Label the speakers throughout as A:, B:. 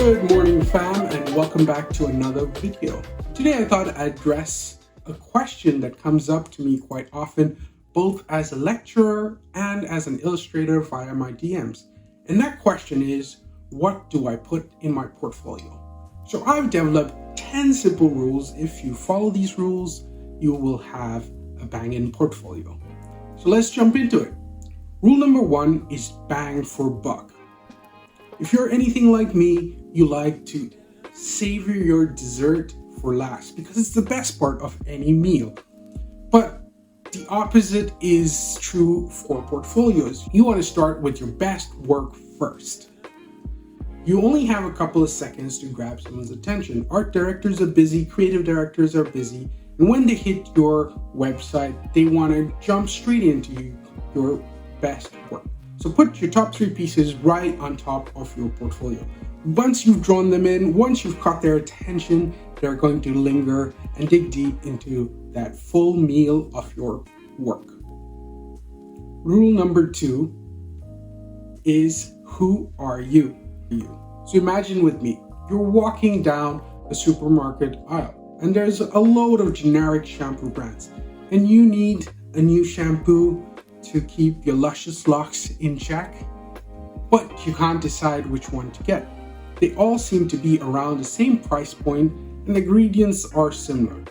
A: Good morning, fam, and welcome back to another video. Today I thought I'd address a question that comes up to me quite often, both as a lecturer and as an illustrator via my DMs. And that question is, what do I put in my portfolio? So I've developed 10 simple rules. If you follow these rules, you will have a banging portfolio. So let's jump into it. Rule number 1 is bang for buck. If you're anything like me, you like to savor your dessert for last because it's the best part of any meal. But the opposite is true for portfolios. You want to start with your best work first. You only have a couple of seconds to grab someone's attention. Art directors are busy, creative directors are busy, and when they hit your website, they want to jump straight into your best work. So put your top 3 pieces right on top of your portfolio. Once you've drawn them in, once you've caught their attention, they're going to linger and dig deep into that full meal of your work. Rule number 2 is, who are you? So imagine with me, you're walking down a supermarket aisle and there's a load of generic shampoo brands and you need a new shampoo to keep your luscious locks in check, but you can't decide which one to get. They all seem to be around the same price point and the ingredients are similar.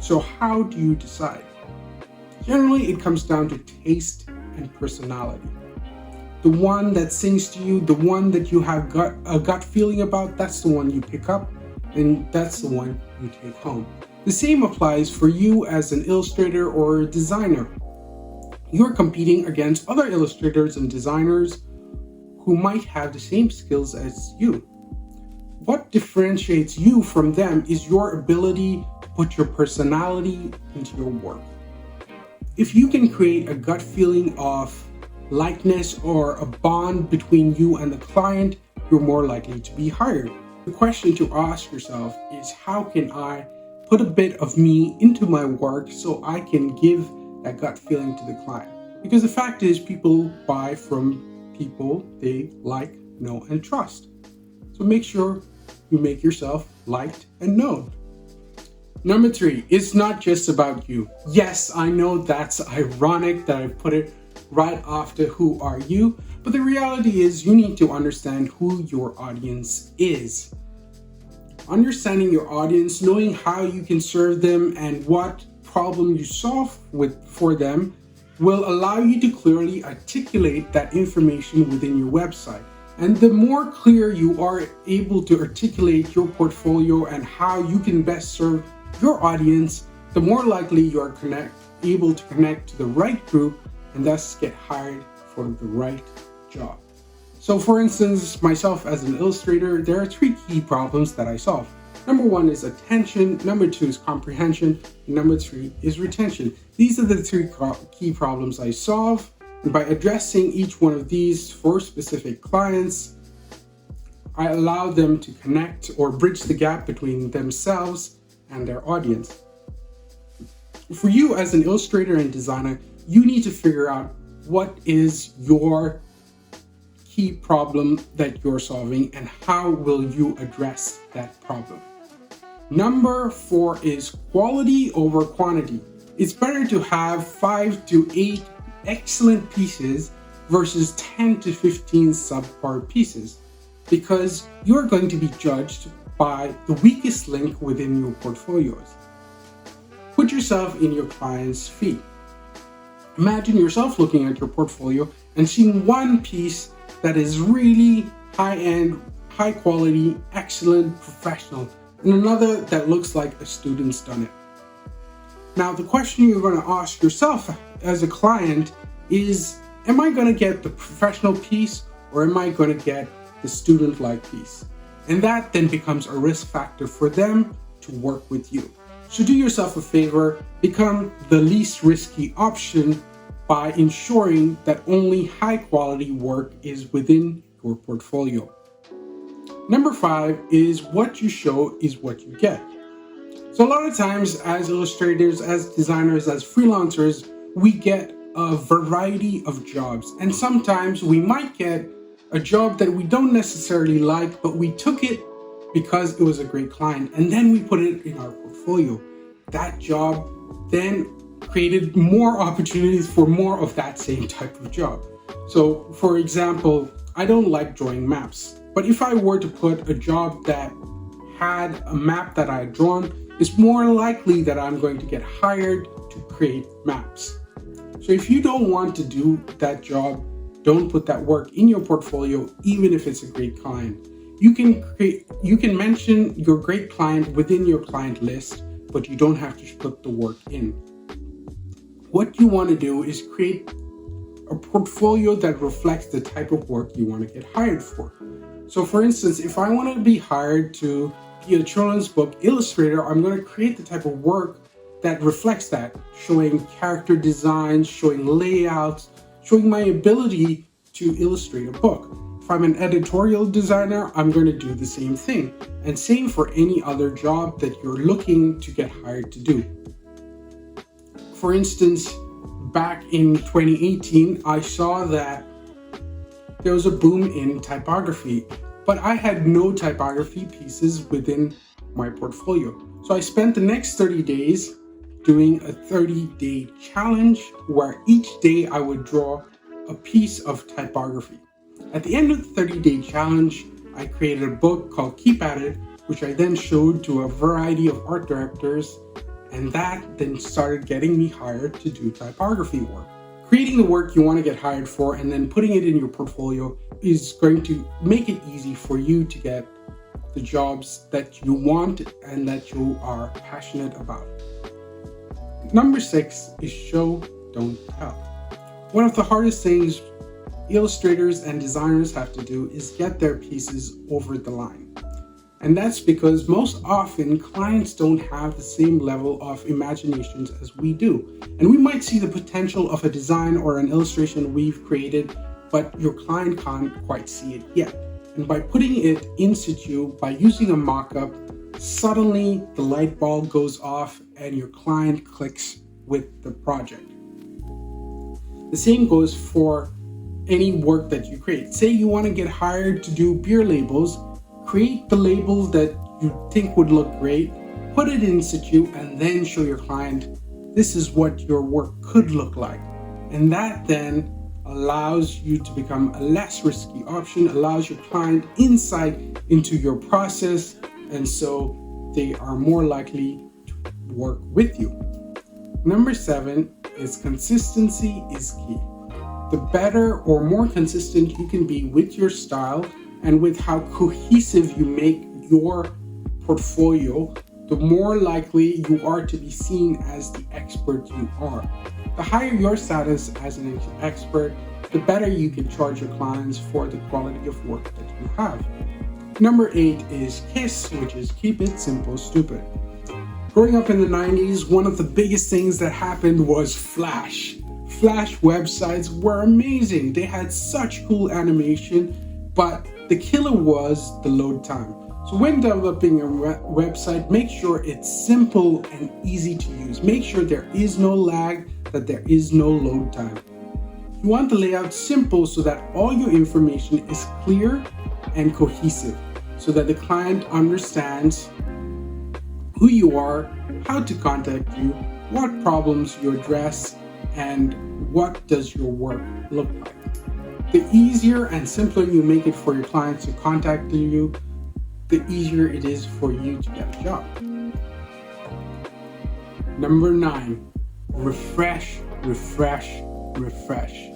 A: So how do you decide? Generally, it comes down to taste and personality. The one that sings to you, the one that you have a gut feeling about, that's the one you pick up and that's the one you take home. The same applies for you as an illustrator or a designer. You're competing against other illustrators and designers who might have the same skills as you. What differentiates you from them is your ability to put your personality into your work. If you can create a gut feeling of likeness or a bond between you and the client, you're more likely to be hired. The question to ask yourself is, how can I put a bit of me into my work so I can give that gut feeling to the client? Because the fact is, people buy from people they like, know, and trust. So make sure you make yourself liked and known. Number 3, it's not just about you. Yes, I know that's ironic that I put it right after who are you, but the reality is you need to understand who your audience is. Understanding your audience, knowing how you can serve them and what problem you solve for them will allow you to clearly articulate that information within your website. And the more clear you are able to articulate your portfolio and how you can best serve your audience, the more likely you are able to connect to the right group and thus get hired for the right job. So for instance, myself as an illustrator, there are 3 key problems that I solve. Number 1 is attention, number 2 is comprehension, and number 3 is retention. These are the 3 key problems I solve, and by addressing each one of these for specific clients, I allow them to connect or bridge the gap between themselves and their audience. For you as an illustrator and designer, you need to figure out what is your key problem that you're solving and how will you address that problem. Number 4 is quality over quantity. It's better to have 5 to 8 excellent pieces versus 10 to 15 subpar pieces, because you're going to be judged by the weakest link within your portfolios. Put yourself in your client's feet. Imagine yourself looking at your portfolio and seeing one piece that is really high-end, high-quality, excellent, professional, and another that looks like a student's done it. Now, the question you're going to ask yourself as a client is, am I going to get the professional piece or am I going to get the student-like piece? And that then becomes a risk factor for them to work with you. So do yourself a favor, become the least risky option by ensuring that only high-quality work is within your portfolio. Number 5 is, what you show is what you get. So a lot of times as illustrators, as designers, as freelancers, we get a variety of jobs. And sometimes we might get a job that we don't necessarily like, but we took it because it was a great client, and then we put it in our portfolio. That job then created more opportunities for more of that same type of job. So, for example, I don't like drawing maps, but if I were to put a job that had a map that I had drawn, it's more likely that I'm going to get hired to create maps. So if you don't want to do that job, don't put that work in your portfolio, even if it's a great client. You can mention your great client within your client list, but you don't have to put the work in. What you want to do is create a portfolio that reflects the type of work you want to get hired for. So for instance, if I want to be hired to be a children's book illustrator, I'm going to create the type of work that reflects that, showing character designs, showing layouts, showing my ability to illustrate a book. If I'm an editorial designer, I'm going to do the same thing. And same for any other job that you're looking to get hired to do. For instance, back in 2018, I saw that there was a boom in typography, but I had no typography pieces within my portfolio. So I spent the next 30 days doing a 30-day challenge where each day I would draw a piece of typography. At the end of the 30-day challenge, I created a book called Keep At It, which I then showed to a variety of art directors, and that then started getting me hired to do typography work. Creating the work you want to get hired for and then putting it in your portfolio is going to make it easy for you to get the jobs that you want and that you are passionate about. Number 6 is show, don't tell. One of the hardest things illustrators and designers have to do is get their pieces over the line. And that's because most often clients don't have the same level of imaginations as we do. And we might see the potential of a design or an illustration we've created, but your client can't quite see it yet. And by putting it in situ, by using a mock-up, suddenly the light bulb goes off and your client clicks with the project. The same goes for any work that you create. Say you want to get hired to do beer labels, create the labels that you think would look great, put it in situ, and then show your client this is what your work could look like. And that then allows you to become a less risky option, allows your client insight into your process, and so they are more likely to work with you. Number 7 is consistency is key. The better or more consistent you can be with your style and with how cohesive you make your portfolio, the more likely you are to be seen as the expert you are. The higher your status as an expert, the better you can charge your clients for the quality of work that you have. Number 8 is KISS, which is keep it simple, stupid. Growing up in the 90s, one of the biggest things that happened was Flash. Flash websites were amazing. They had such cool animation, but the killer was the load time. So when developing a website, make sure it's simple and easy to use. Make sure there is no lag, that there is no load time. You want the layout simple so that all your information is clear and cohesive, so that the client understands who you are, how to contact you, what problems you address, and what does your work look like. The easier and simpler you make it for your clients to contact you, the easier it is for you to get a job. Number 9, refresh, refresh, refresh.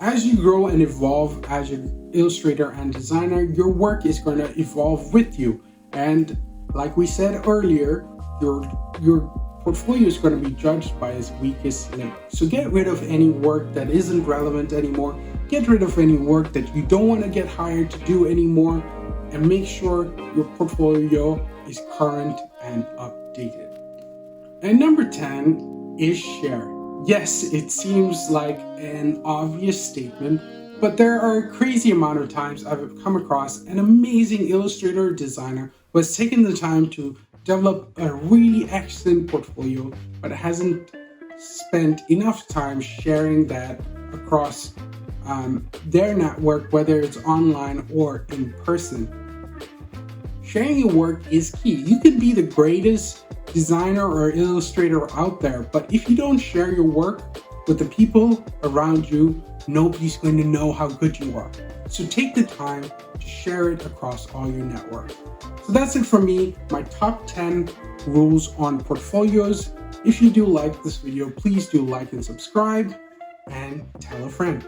A: As you grow and evolve as an illustrator and designer, your work is going to evolve with you. And like we said earlier, your portfolio is going to be judged by its weakest link. So get rid of any work that isn't relevant anymore. Get rid of any work that you don't want to get hired to do anymore, and make sure your portfolio is current and updated. And number 10 is share. Yes, it seems like an obvious statement, but there are a crazy amount of times I've come across an amazing illustrator or designer who has taken the time to develop a really excellent portfolio, but hasn't spent enough time sharing that across their network, whether it's online or in person. Sharing your work is key. You can be the greatest designer or illustrator out there, but if you don't share your work with the people around you, nobody's going to know how good you are. So take the time to share it across all your network. So that's it for me, my top 10 rules on portfolios. If you do like this video, please do like and subscribe and tell a friend.